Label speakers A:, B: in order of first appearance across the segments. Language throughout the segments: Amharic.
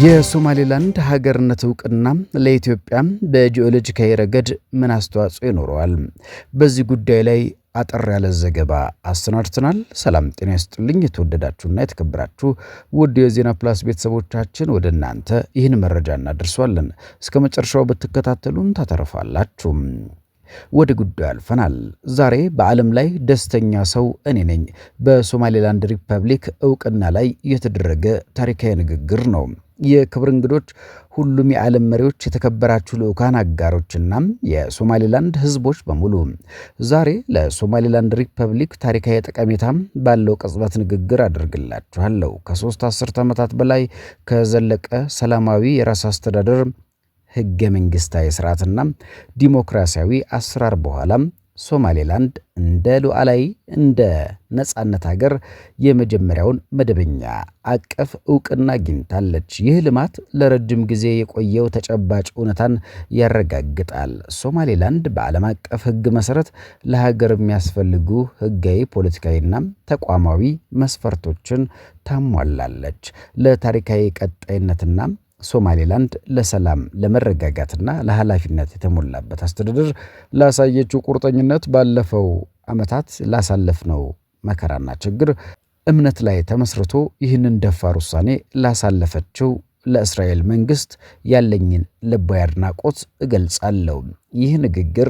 A: የሶማሌላንድ ሀገርነት ዕውቅና ለኢትዮጵያ በጂኦሎጂካዊ ረገድ ምን አስተዋጽኦ ይኖረዋል? በዚህ ጉዳይ ላይ አጠር ያለ ዘገባ አሰናድተናል። ሰላም ጤና ይስጥልኝ። የተወደዳችሁና የተከበራችሁ ውድ የዜና ፕላስ ቤተሰቦቻችን ወደ እናንተ ይህን መረጃ እናደርሳለን። እስከ መጨረሻው ብትከታተሉን ታተርፋላችሁ። ወደ ጉዳዩ አልፈናል። ዛሬ በዓለም ላይ ደስተኛ ሰው እኔ ነኝ በሶማሌላንድ ሪፐብሊክ ዕውቅና ላይ የተደረገ ታሪካዊ ንግግር ነው። የክብር እንግዶች፣ ሁሉም የዓለም መሪዎች፣ የተከበራችሁ ልዑካን አጋሮችና የሶማሌላንድ ሕዝቦች በሙሉ ዛሬ ለሶማሌላንድ ሪፐብሊክ ታሪካዊ ጠቀሜታ ባለው ቅጽበት ንግግር አድርግላችኋለሁ። ከ3 አስርት ዓመታት በላይ ከዘለቀ ሰላማዊ የራስ አስተዳደር ሕገ መንግሥታዊ ስርዓትና ዲሞክራሲያዊ አሰራር በኋላ ሶማሌላንድ እንደ ሉዓላዊ እንደ ነጻነት ሀገር የመጀመሪያውን መደበኛ አቀፍ ዕውቅና አግኝታለች። ይህ ልማት ለረጅም ጊዜ የቆየው ተጨባጭ እውነታን ያረጋግጣል። ሶማሌላንድ በዓለም አቀፍ ሕግ መሰረት ለሀገር የሚያስፈልጉ ሕጋዊ፣ ፖለቲካዊና ተቋማዊ መስፈርቶችን ታሟላለች። ለታሪካዊ ቀጣይነትና ሶማሌላንድ ለሰላም ለመረጋጋትና ለኃላፊነት የተሞላበት አስተዳደር ላሳየችው ቁርጠኝነት ባለፈው ዓመታት ላሳለፍነው መከራና ችግር እምነት ላይ ተመስርቶ ይህንን ደፋር ውሳኔ ላሳለፈችው ለእስራኤል መንግስት ያለኝን ልባዊ አድናቆት እገልጻለሁ። ይህ ንግግር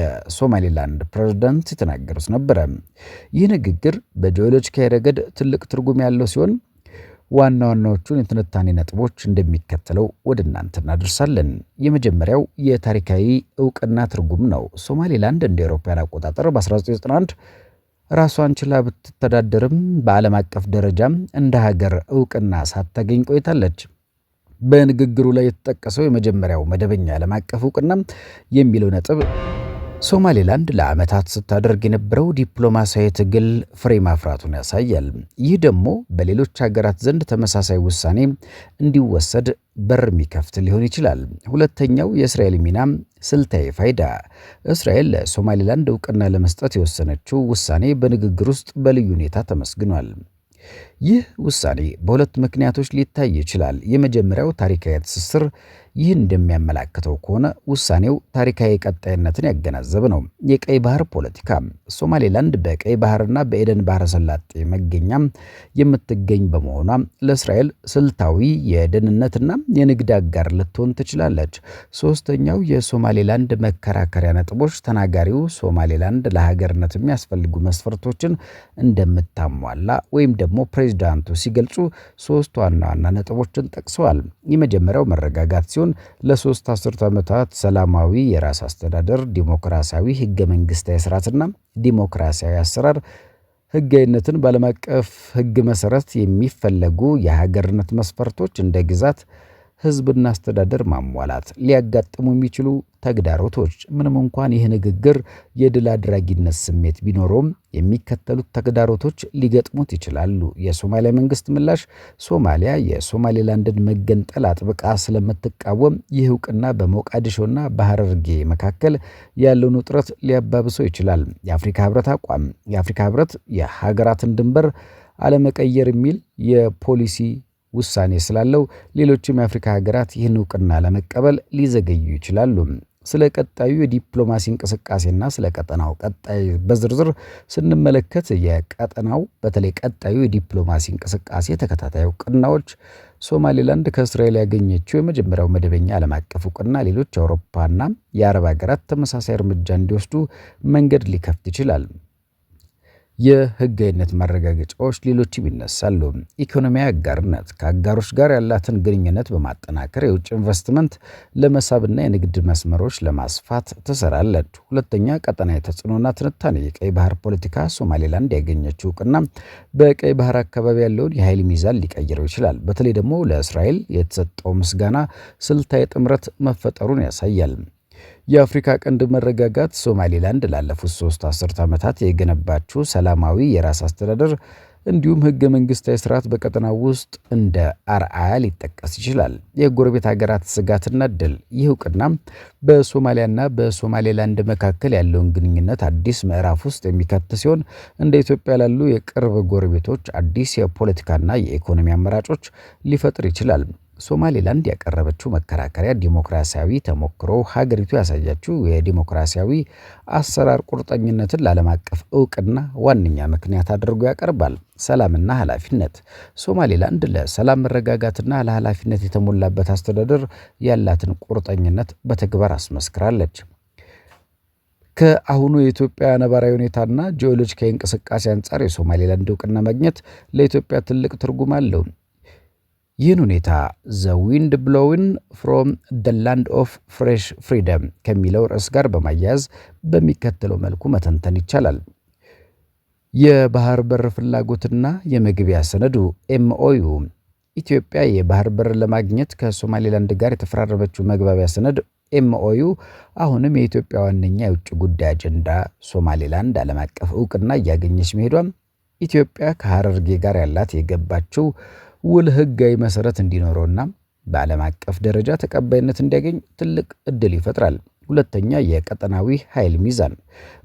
A: የሶማሌላንድ ፕሬዝዳንት የተናገሩት ነበረ። ይህ ንግግር በጂኦሎጂካዊ ረገድ ትልቅ ትርጉም ያለው ሲሆን ዋና ዋናዎቹን የትንታኔ ነጥቦች እንደሚከተለው ወደ እናንተ እናደርሳለን። የመጀመሪያው የታሪካዊ ዕውቅና ትርጉም ነው። ሶማሌላንድ እንደ አውሮፓውያን አቆጣጠር በ1991 ራሷን ችላ ብትተዳደርም በዓለም አቀፍ ደረጃም እንደ ሀገር ዕውቅና ሳታገኝ ቆይታለች። በንግግሩ ላይ የተጠቀሰው የመጀመሪያው መደበኛ ዓለም አቀፍ ዕውቅና የሚለው ነጥብ ሶማሌላንድ ለዓመታት ስታደርግ የነበረው ዲፕሎማሲያዊ ትግል ፍሬ ማፍራቱን ያሳያል። ይህ ደግሞ በሌሎች ሀገራት ዘንድ ተመሳሳይ ውሳኔ እንዲወሰድ በር የሚከፍት ሊሆን ይችላል። ሁለተኛው የእስራኤል ሚና ስልታዊ ፋይዳ። እስራኤል ለሶማሌላንድ ዕውቅና ለመስጠት የወሰነችው ውሳኔ በንግግር ውስጥ በልዩ ሁኔታ ተመስግኗል። ይህ ውሳኔ በሁለት ምክንያቶች ሊታይ ይችላል። የመጀመሪያው ታሪካዊ ትስስር። ይህ እንደሚያመላክተው ከሆነ ውሳኔው ታሪካዊ ቀጣይነትን ያገናዘበ ነው። የቀይ ባህር ፖለቲካ። ሶማሌላንድ በቀይ ባህርና በኤደን ባህረ ሰላጤ መገኛም የምትገኝ በመሆኗ ለእስራኤል ስልታዊ የደህንነትና የንግድ አጋር ልትሆን ትችላለች። ሶስተኛው የሶማሌላንድ መከራከሪያ ነጥቦች። ተናጋሪው ሶማሌላንድ ለሀገርነት የሚያስፈልጉ መስፈርቶችን እንደምታሟላ ወይም ደግሞ ፕሬዝዳንቱ ሲገልጹ 3 ዋና ዋና ነጥቦችን ጠቅሰዋል። የመጀመሪያው መረጋጋት ሲሆን ለ3 አስርት ዓመታት ሰላማዊ የራስ አስተዳደር፣ ዲሞክራሲያዊ ሕገ መንግሥታዊ ስርዓትና ዲሞክራሲያዊ አሰራር ሕጋዊነትን በዓለም አቀፍ ሕግ መሰረት የሚፈለጉ የሀገርነት መስፈርቶች እንደ ግዛት፣ ሕዝብና አስተዳደር ማሟላት። ሊያጋጥሙ የሚችሉ ተግዳሮቶች። ምንም እንኳን ይህ ንግግር የድል አድራጊነት ስሜት ቢኖረውም የሚከተሉት ተግዳሮቶች ሊገጥሙት ይችላሉ። የሶማሊያ መንግስት ምላሽ። ሶማሊያ የሶማሌላንድን መገንጠል አጥብቃ ስለምትቃወም ይህ ዕውቅና በሞቃዲሾና በሐረርጌ መካከል ያለውን ውጥረት ሊያባብሰው ይችላል። የአፍሪካ ህብረት አቋም። የአፍሪካ ህብረት የሀገራትን ድንበር አለመቀየር የሚል የፖሊሲ ውሳኔ ስላለው ሌሎችም የአፍሪካ ሀገራት ይህን ዕውቅና ለመቀበል ሊዘገዩ ይችላሉ። ስለ ቀጣዩ የዲፕሎማሲ እንቅስቃሴና ስለ ቀጠናው ቀጣይ በዝርዝር ስንመለከት የቀጠናው በተለይ ቀጣዩ የዲፕሎማሲ እንቅስቃሴ ተከታታይ ዕውቅናዎች። ሶማሌላንድ ከእስራኤል ያገኘችው የመጀመሪያው መደበኛ ዓለም አቀፍ ዕውቅና ሌሎች የአውሮፓና የአረብ ሀገራት ተመሳሳይ እርምጃ እንዲወስዱ መንገድ ሊከፍት ይችላል። የሕጋዊነት ማረጋገጫዎች ሌሎችም ይነሳሉ። ኢኮኖሚያዊ አጋርነት። ከአጋሮች ጋር ያላትን ግንኙነት በማጠናከር የውጭ ኢንቨስትመንት ለመሳብና የንግድ መስመሮች ለማስፋት ትሰራለች። ሁለተኛ ቀጠናዊ ተጽዕኖና ትንታኔ። የቀይ ባህር ፖለቲካ። ሶማሌላንድ ያገኘችው ዕውቅና በቀይ ባህር አካባቢ ያለውን የኃይል ሚዛን ሊቀይረው ይችላል። በተለይ ደግሞ ለእስራኤል የተሰጠው ምስጋና ስልታዊ ጥምረት መፈጠሩን ያሳያል። የአፍሪካ ቀንድ መረጋጋት። ሶማሌላንድ ላለፉት 3 አስርት ዓመታት የገነባችው ሰላማዊ የራስ አስተዳደር እንዲሁም ሕገ መንግሥታዊ ስርዓት በቀጠናው ውስጥ እንደ አርአያ ሊጠቀስ ይችላል። የጎረቤት ሀገራት ስጋትና ዕድል። ይህ ዕውቅና በሶማሊያና በሶማሌላንድ መካከል ያለውን ግንኙነት አዲስ ምዕራፍ ውስጥ የሚከት ሲሆን እንደ ኢትዮጵያ ላሉ የቅርብ ጎረቤቶች አዲስ የፖለቲካና የኢኮኖሚ አማራጮች ሊፈጥር ይችላል። ሶማሌላንድ ያቀረበችው መከራከሪያ ዲሞክራሲያዊ ተሞክሮ ሀገሪቱ ያሳያችው የዲሞክራሲያዊ አሰራር ቁርጠኝነትን ለዓለም አቀፍ እውቅና ዋነኛ ምክንያት አድርጎ ያቀርባል። ሰላምና ኃላፊነት ሶማሌላንድ ለሰላም መረጋጋትና ለኃላፊነት የተሞላበት አስተዳደር ያላትን ቁርጠኝነት በተግባር አስመስክራለች። ከአሁኑ የኢትዮጵያ ነባራዊ ሁኔታና ጂኦሎጂካዊ እንቅስቃሴ አንጻር የሶማሌላንድ እውቅና ማግኘት ለኢትዮጵያ ትልቅ ትርጉም አለው። ይህን ሁኔታ ዘ ዊንድ ብሎዊን ፍሮም ደ ላንድ ኦፍ ፍሬሽ ፍሪደም ከሚለው ርዕስ ጋር በማያያዝ በሚከተለው መልኩ መተንተን ይቻላል። የባህር በር ፍላጎትና የመግቢያ ሰነዱ ኤምኦዩ ኢትዮጵያ የባህር በር ለማግኘት ከሶማሌላንድ ጋር የተፈራረመችው መግባቢያ ሰነድ ኤምኦዩ አሁንም የኢትዮጵያ ዋነኛ የውጭ ጉዳይ አጀንዳ ሶማሌላንድ ዓለም አቀፍ እውቅና እያገኘች መሄዷም ኢትዮጵያ ከሐረርጌ ጋር ያላት የገባችው ውል ሕጋዊ መሰረት እንዲኖረውና በዓለም አቀፍ ደረጃ ተቀባይነት እንዲያገኝ ትልቅ እድል ይፈጥራል። ሁለተኛ፣ የቀጠናዊ ኃይል ሚዛን።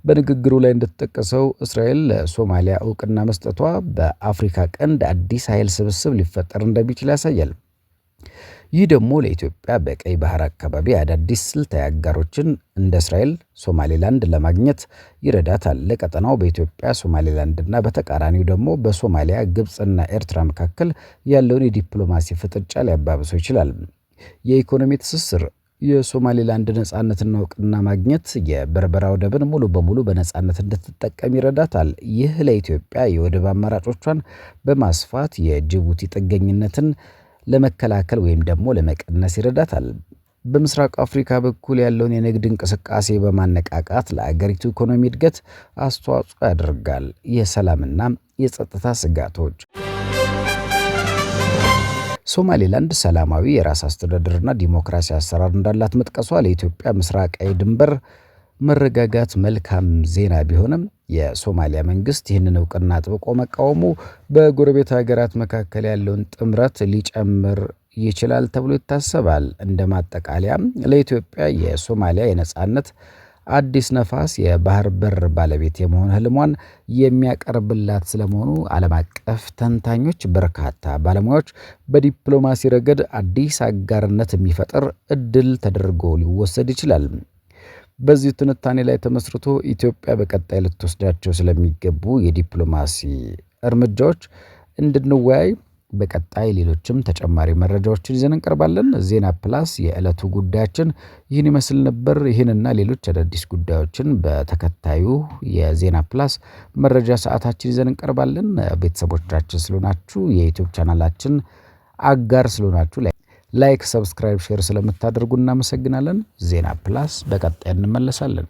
A: በንግግሩ ላይ እንደተጠቀሰው እስራኤል ለሶማሊያ እውቅና መስጠቷ በአፍሪካ ቀንድ አዲስ ኃይል ስብስብ ሊፈጠር እንደሚችል ያሳያል። ይህ ደግሞ ለኢትዮጵያ በቀይ ባህር አካባቢ አዳዲስ ስልታዊ አጋሮችን እንደ እስራኤል፣ ሶማሌላንድ ለማግኘት ይረዳታል። ለቀጠናው በኢትዮጵያ ሶማሌላንድና በተቃራኒው ደግሞ በሶማሊያ ግብፅና ኤርትራ መካከል ያለውን የዲፕሎማሲ ፍጥጫ ሊያባብሰው ይችላል። የኢኮኖሚ ትስስር የሶማሌላንድ ነጻነትና እውቅና ማግኘት የበርበራ ወደብን ሙሉ በሙሉ በነጻነት እንድትጠቀም ይረዳታል። ይህ ለኢትዮጵያ የወደብ አማራጮቿን በማስፋት የጅቡቲ ጥገኝነትን ለመከላከል ወይም ደግሞ ለመቀነስ ይረዳታል። በምስራቅ አፍሪካ በኩል ያለውን የንግድ እንቅስቃሴ በማነቃቃት ለአገሪቱ ኢኮኖሚ እድገት አስተዋጽኦ ያደርጋል። የሰላምና የጸጥታ ስጋቶች ሶማሌላንድ ሰላማዊ የራስ አስተዳደርና ዲሞክራሲ አሰራር እንዳላት መጥቀሷ ለኢትዮጵያ ምስራቃዊ ድንበር መረጋጋት መልካም ዜና ቢሆንም የሶማሊያ መንግስት ይህንን እውቅና አጥብቆ መቃወሙ በጎረቤት ሀገራት መካከል ያለውን ጥምረት ሊጨምር ይችላል ተብሎ ይታሰባል። እንደ ማጠቃለያ ለኢትዮጵያ የሶማሊያ የነጻነት አዲስ ነፋስ የባህር በር ባለቤት የመሆን ህልሟን የሚያቀርብላት ስለመሆኑ ዓለም አቀፍ ተንታኞች፣ በርካታ ባለሙያዎች በዲፕሎማሲ ረገድ አዲስ አጋርነት የሚፈጥር እድል ተደርጎ ሊወሰድ ይችላል። በዚህ ትንታኔ ላይ ተመስርቶ ኢትዮጵያ በቀጣይ ልትወስዳቸው ስለሚገቡ የዲፕሎማሲ እርምጃዎች እንድንወያይ በቀጣይ ሌሎችም ተጨማሪ መረጃዎችን ይዘን እንቀርባለን። ዜና ፕላስ የዕለቱ ጉዳያችን ይህን ይመስል ነበር። ይህንና ሌሎች አዳዲስ ጉዳዮችን በተከታዩ የዜና ፕላስ መረጃ ሰዓታችን ይዘን እንቀርባለን። ቤተሰቦቻችን ስለሆናችሁ የዩቲዩብ ቻናላችን አጋር ስለሆናችሁ ላይክ፣ ሰብስክራይብ፣ ሼር ስለምታደርጉ እናመሰግናለን። ዜና ፕላስ በቀጣይ እንመለሳለን።